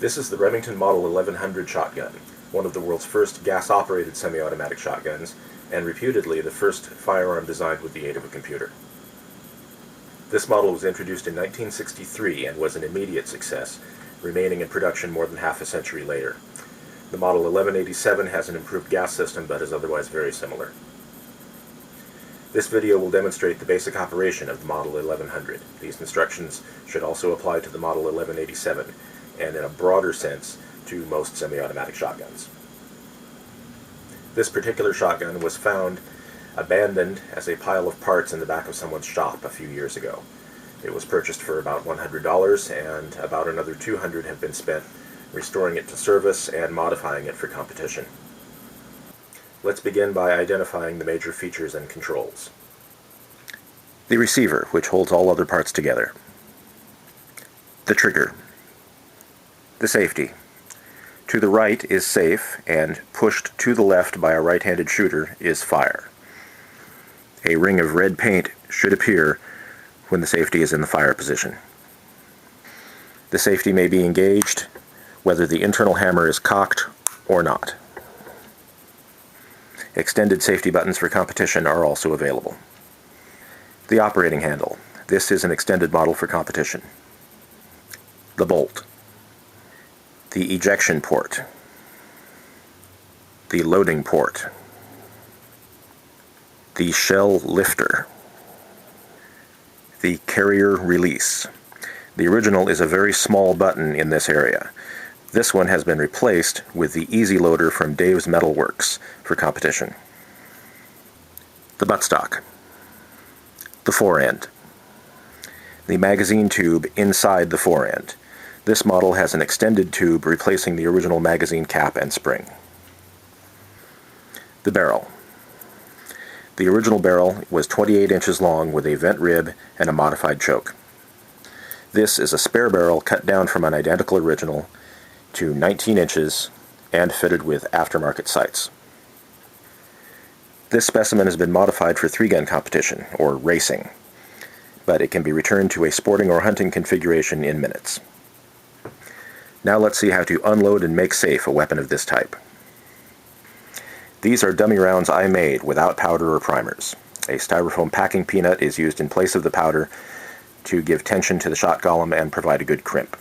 This is the Remington Model 1100 shotgun, one of the world's first gas-operated semi-automatic shotguns, and reputedly the first firearm designed with the aid of a computer. This model was introduced in 1963 and was an immediate success, remaining in production more than half a century later. The Model 1187 has an improved gas system but is otherwise very similar. This video will demonstrate the basic operation of the Model 1100. These instructions should also apply to the Model 1187, and in a broader sense, to most semi-automatic shotguns. This particular shotgun was found abandoned as a pile of parts in the back of someone's shop a few years ago. It was purchased for about $100, and about another $200 have been spent restoring it to service and modifying it for competition. Let's begin by identifying the major features and controls. The receiver, which holds all other parts together. The trigger. The safety. To the right is safe, and pushed to the left by a right-handed shooter is fire. A ring of red paint should appear when the safety is in the fire position. The safety may be engaged whether the internal hammer is cocked or not. Extended safety buttons for competition are also available. The operating handle. This is an extended model for competition. The bolt. The ejection port. The loading port. The shell lifter. The carrier release. The original is a very small button in this area. This one has been replaced with the Easy Loader from Dave's Metal Works for competition. The buttstock. The forend. The magazine tube inside the forend. This model has an extended tube replacing the original magazine cap and spring. The barrel. The original barrel was 28 inches long with a vent rib and a modified choke. This is a spare barrel cut down from an identical original to 19 inches and fitted with aftermarket sights. This specimen has been modified for 3-gun competition, or racing, but it can be returned to a sporting or hunting configuration in minutes. Now let's see how to unload and make safe a weapon of this type. These are dummy rounds I made without powder or primers. A styrofoam packing peanut is used in place of the powder to give tension to the shot column and provide a good crimp.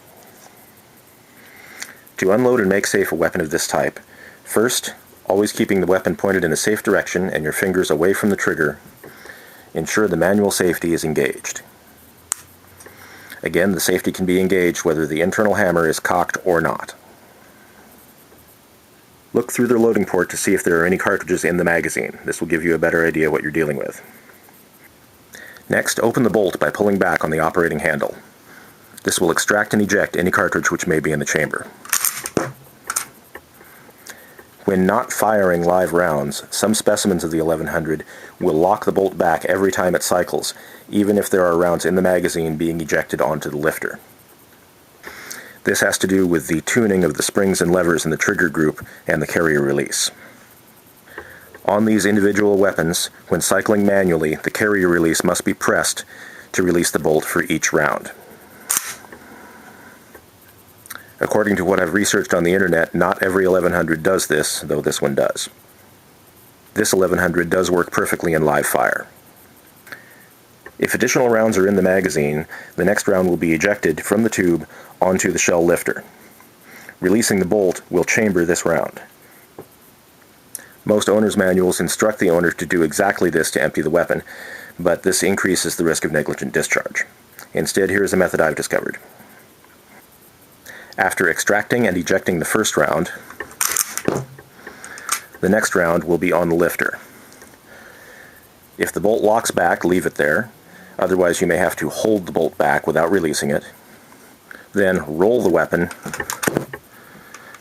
To unload and make safe a weapon of this type, first, always keeping the weapon pointed in a safe direction and your fingers away from the trigger, ensure the manual safety is engaged. Again, the safety can be engaged whether the internal hammer is cocked or not. Look through the loading port to see if there are any cartridges in the magazine. This will give you a better idea what you're dealing with. Next, open the bolt by pulling back on the operating handle. This will extract and eject any cartridge which may be in the chamber. When not firing live rounds, some specimens of the 1100 will lock the bolt back every time it cycles, even if there are rounds in the magazine being ejected onto the lifter. This has to do with the tuning of the springs and levers in the trigger group and the carrier release. On these individual weapons, when cycling manually, the carrier release must be pressed to release the bolt for each round. According to what I've researched on the internet, not every 1100 does this, though this one does. This 1100 does work perfectly in live fire. If additional rounds are in the magazine, the next round will be ejected from the tube onto the shell lifter. Releasing the bolt will chamber this round. Most owner's manuals instruct the owner to do exactly this to empty the weapon, but this increases the risk of negligent discharge. Instead, here is a method I've discovered. After extracting and ejecting the first round, the next round will be on the lifter. If the bolt locks back, leave it there. Otherwise, you may have to hold the bolt back without releasing it. Then roll the weapon,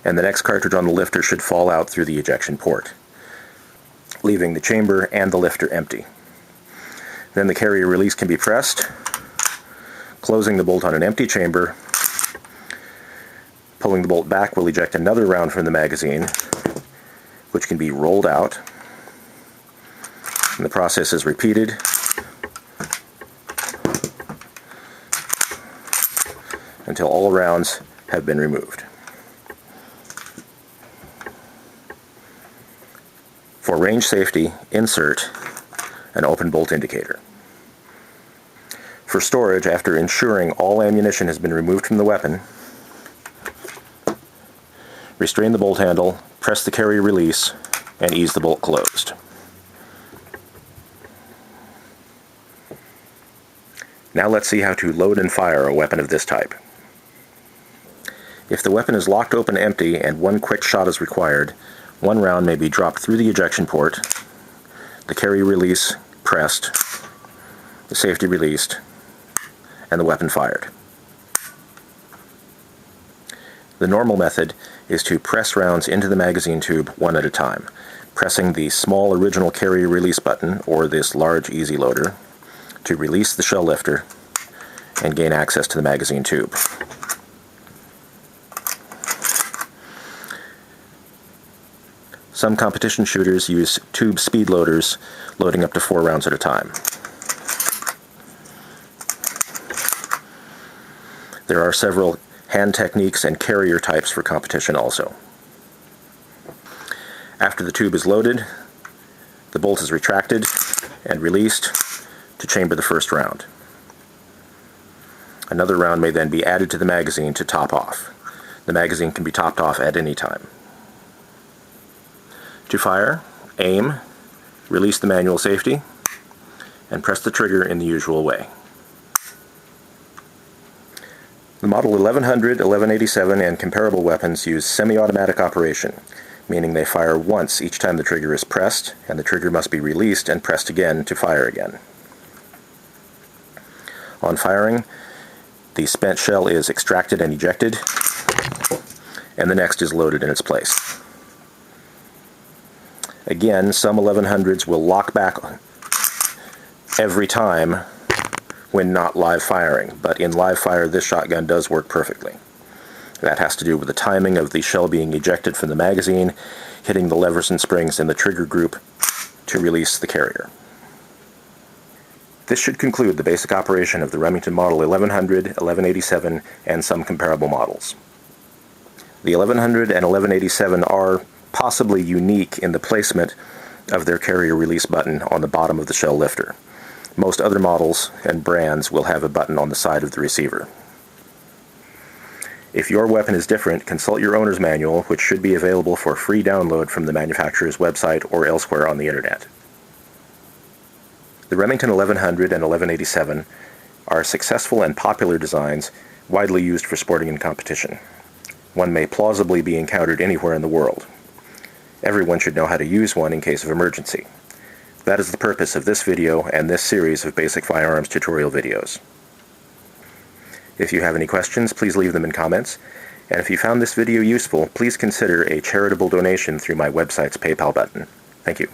and the next cartridge on the lifter should fall out through the ejection port, leaving the chamber and the lifter empty. Then the carrier release can be pressed, closing the bolt on an empty chamber. Pulling the bolt back will eject another round from the magazine, which can be rolled out. And the process is repeated until all rounds have been removed. For range safety, insert an open bolt indicator. For storage, after ensuring all ammunition has been removed from the weapon, restrain the bolt handle, press the carry release, and ease the bolt closed. Now let's see how to load and fire a weapon of this type. If the weapon is locked open empty and one quick shot is required, one round may be dropped through the ejection port, the carry release pressed, the safety released, and the weapon fired. The normal method is to press rounds into the magazine tube one at a time, pressing the small original carry release button, or this large easy loader, to release the shell lifter and gain access to the magazine tube. Some competition shooters use tube speed loaders, loading up to 4 rounds at a time. There are several hand techniques and carrier types for competition also. After the tube is loaded, the bolt is retracted and released to chamber the first round. Another round may then be added to the magazine to top off. The magazine can be topped off at any time. To fire, aim, release the manual safety, and press the trigger in the usual way. The Model 1100, 1187, and comparable weapons use semi-automatic operation, meaning they fire once each time the trigger is pressed, and the trigger must be released and pressed again to fire again. On firing, the spent shell is extracted and ejected, and the next is loaded in its place. Again, some 1100s will lock back every time when not live firing, but in live fire this shotgun does work perfectly. That has to do with the timing of the shell being ejected from the magazine, hitting the levers and springs in the trigger group to release the carrier. This should conclude the basic operation of the Remington Model 1100, 1187, and some comparable models. The 1100 and 1187 are possibly unique in the placement of their carrier release button on the bottom of the shell lifter. Most other models and brands will have a button on the side of the receiver. If your weapon is different, consult your owner's manual, which should be available for free download from the manufacturer's website or elsewhere on the internet. The Remington 1100 and 1187 are successful and popular designs widely used for sporting and competition. One may plausibly be encountered anywhere in the world. Everyone should know how to use one in case of emergency. That is the purpose of this video and this series of basic firearms tutorial videos. If you have any questions, please leave them in comments, and if you found this video useful, please consider a charitable donation through my website's PayPal button. Thank you.